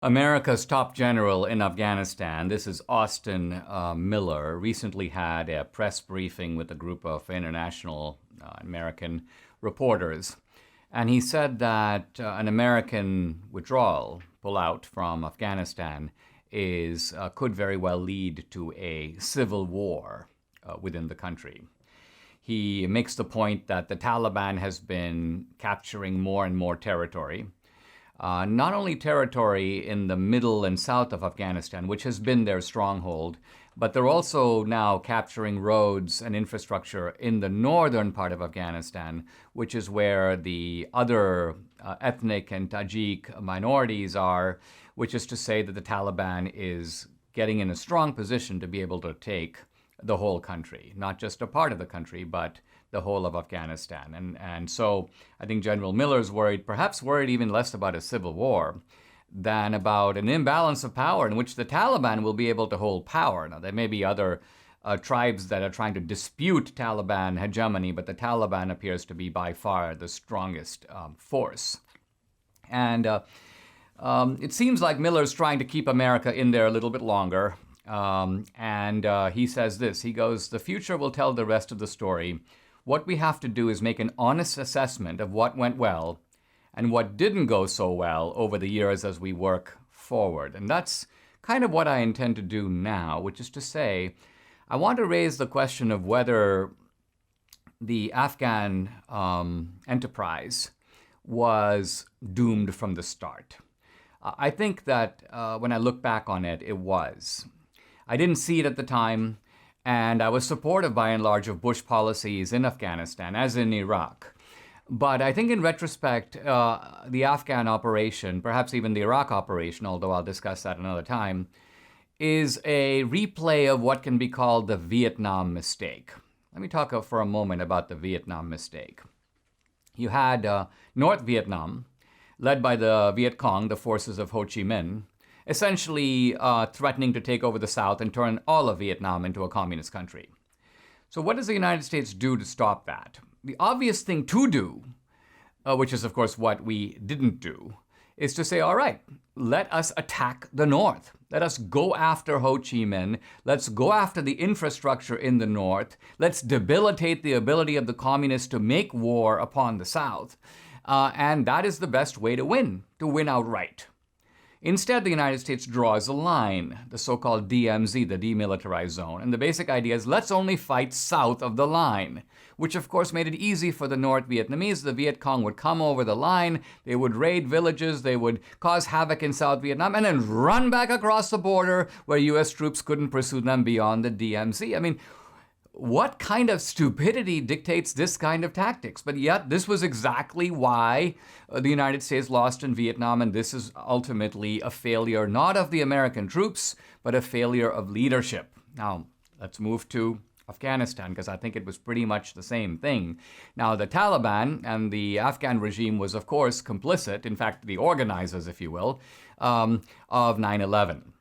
America's top general in Afghanistan, this is Austin Miller, recently had a press briefing with a group of international American reporters. And he said that an American withdrawal, pullout from Afghanistan, could very well lead to a civil war within the country. He makes the point that the Taliban has been capturing more and more territory. Not only territory in the middle and south of Afghanistan, which has been their stronghold, but they're also now capturing roads and infrastructure in the northern part of Afghanistan, which is where the other ethnic and Tajik minorities are, which is to say that the Taliban is getting in a strong position to be able to take the whole country, not just a part of the country, but the whole of Afghanistan. And so I think General Miller's worried, perhaps worried even less about a civil war than about an imbalance of power in which the Taliban will be able to hold power. Now, there may be other tribes that are trying to dispute Taliban hegemony, but the Taliban appears to be by far the strongest force. And it seems like Miller's trying to keep America in there a little bit longer. He says this, he goes, "The future will tell the rest of the story. What we have to do is make an honest assessment of what went well and what didn't go so well over the years as we work forward." And that's kind of what I intend to do now, which is to say, I want to raise the question of whether the Afghan enterprise was doomed from the start. I think that when I look back on it, it was. I didn't see it at the time, and I was supportive by and large of Bush policies in Afghanistan, as in Iraq. But I think in retrospect, the Afghan operation, perhaps even the Iraq operation, although I'll discuss that another time, is a replay of what can be called the Vietnam mistake. Let me talk for a moment about the Vietnam mistake. You had North Vietnam, led by the Viet Cong, the forces of Ho Chi Minh, essentially threatening to take over the South and turn all of Vietnam into a communist country. So what does the United States do to stop that? The obvious thing to do, which is of course what we didn't do, is to say, all right, let us attack the North. Let us go after Ho Chi Minh. Let's go after the infrastructure in the North. Let's debilitate the ability of the communists to make war upon the South. And that is the best way to win outright. Instead, the United States draws a line, the so-called DMZ, the demilitarized zone. And the basic idea is let's only fight south of the line, which of course made it easy for the North Vietnamese. The Viet Cong would come over the line, they would raid villages, they would cause havoc in South Vietnam, and then run back across the border where US troops couldn't pursue them beyond the DMZ. I mean, what kind of stupidity dictates this kind of tactics? But yet, this was exactly why the United States lost in Vietnam, and this is ultimately a failure not of the American troops, but a failure of leadership. Now, let's move to Afghanistan, because I think it was pretty much the same thing. Now, the Taliban and the Afghan regime was, of course, complicit, in fact, the organizers, if you will, of 9/11.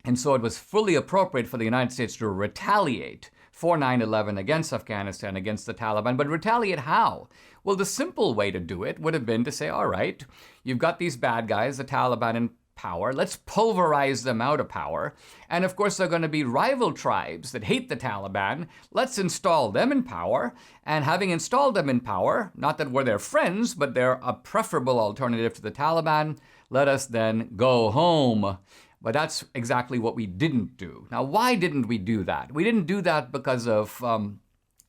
And so it was fully appropriate for the United States to retaliate for 9/11 against Afghanistan, against the Taliban. But retaliate how? Well, the simple way to do it would have been to say, all right, you've got these bad guys, the Taliban in power. Let's pulverize them out of power. And of course, there are going to be rival tribes that hate the Taliban. Let's install them in power. And having installed them in power, not that we're their friends, but they're a preferable alternative to the Taliban, let us then go home. But that's exactly what we didn't do. Now, why didn't we do that? We didn't do that because of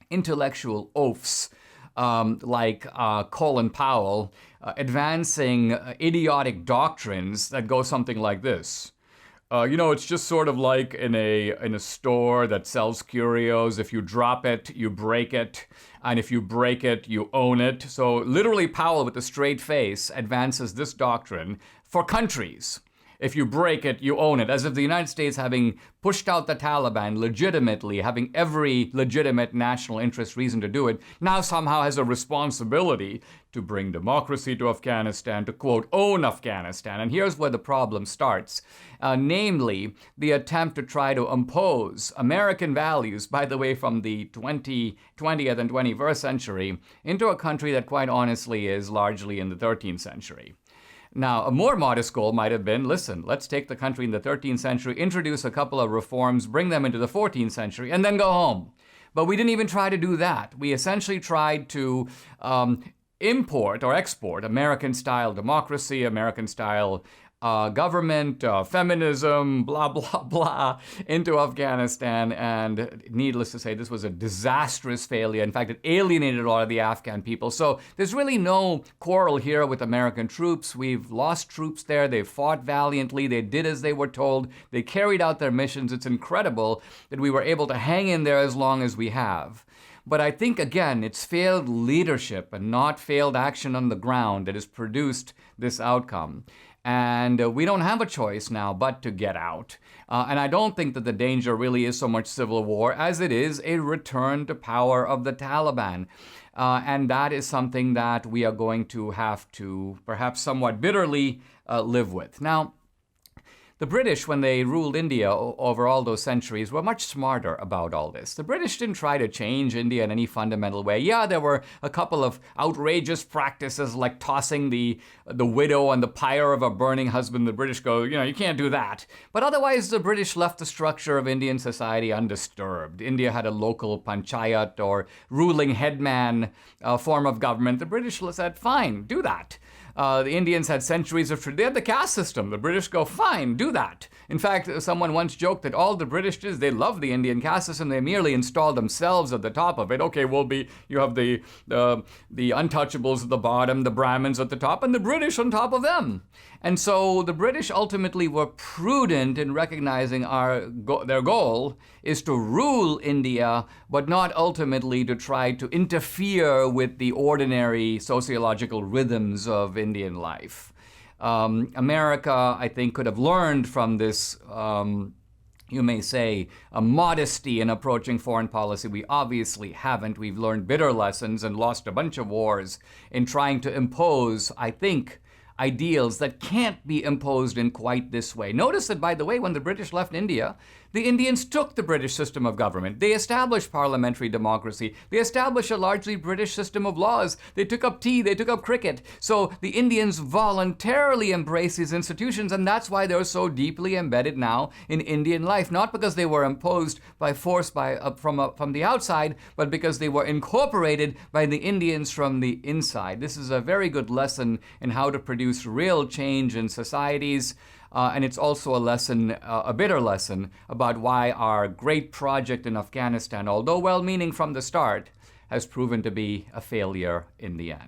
intellectual oafs like Colin Powell advancing idiotic doctrines that go something like this. It's just sort of like in a store that sells curios. If you drop it, you break it. And if you break it, you own it. So literally Powell, with a straight face, advances this doctrine for countries. If you break it, you own it. As if the United States, having pushed out the Taliban legitimately, having every legitimate national interest reason to do it, now somehow has a responsibility to bring democracy to Afghanistan, to, quote, own Afghanistan. And here's where the problem starts. Namely, the attempt to try to impose American values, by the way, from the 20th and 21st century, into a country that quite honestly is largely in the 13th century. Now, a more modest goal might have been, listen, let's take the country in the 13th century, introduce a couple of reforms, bring them into the 14th century, and then go home. But we didn't even try to do that. We essentially tried to import or export American-style democracy, American-style government, feminism, blah, blah, blah, into Afghanistan. And needless to say, this was a disastrous failure. In fact, it alienated a lot of the Afghan people. So there's really no quarrel here with American troops. We've lost troops there. They fought valiantly. They did as they were told. They carried out their missions. It's incredible that we were able to hang in there as long as we have. But I think, again, it's failed leadership and not failed action on the ground that has produced this outcome. And we don't have a choice now but to get out. And I don't think that the danger really is so much civil war as it is a return to power of the Taliban. And that is something that we are going to have to perhaps somewhat bitterly live with. Now, the British, when they ruled India over all those centuries, were much smarter about all this. The British didn't try to change India in any fundamental way. Yeah, there were a couple of outrageous practices like tossing the widow on the pyre of a burning husband. The British go, you can't do that. But otherwise, the British left the structure of Indian society undisturbed. India had a local panchayat or ruling headman form of government. The British said, fine, do that. The Indians had centuries of tradition. They had the caste system. The British go, fine, do that. In fact, someone once joked that all the British did is they love the Indian caste system. They merely install themselves at the top of it. Okay, you have the untouchables at the bottom, the Brahmins at the top, and the British on top of them. And so the British ultimately were prudent in recognizing their goal is to rule India, but not ultimately to try to interfere with the ordinary sociological rhythms of Indian life. America, I think, could have learned from this, you may say, a modesty in approaching foreign policy. We obviously haven't. We've learned bitter lessons and lost a bunch of wars in trying to impose, I think, ideals that can't be imposed in quite this way. Notice that, by the way, when the British left India, the Indians took the British system of government. They established parliamentary democracy. They established a largely British system of laws. They took up tea. They took up cricket. So the Indians voluntarily embraced these institutions, and that's why they're so deeply embedded now in Indian life. Not because they were imposed by force from the outside, but because they were incorporated by the Indians from the inside. This is a very good lesson in how to produce real change in societies. And it's also a bitter lesson about why our great project in Afghanistan, although well-meaning from the start, has proven to be a failure in the end.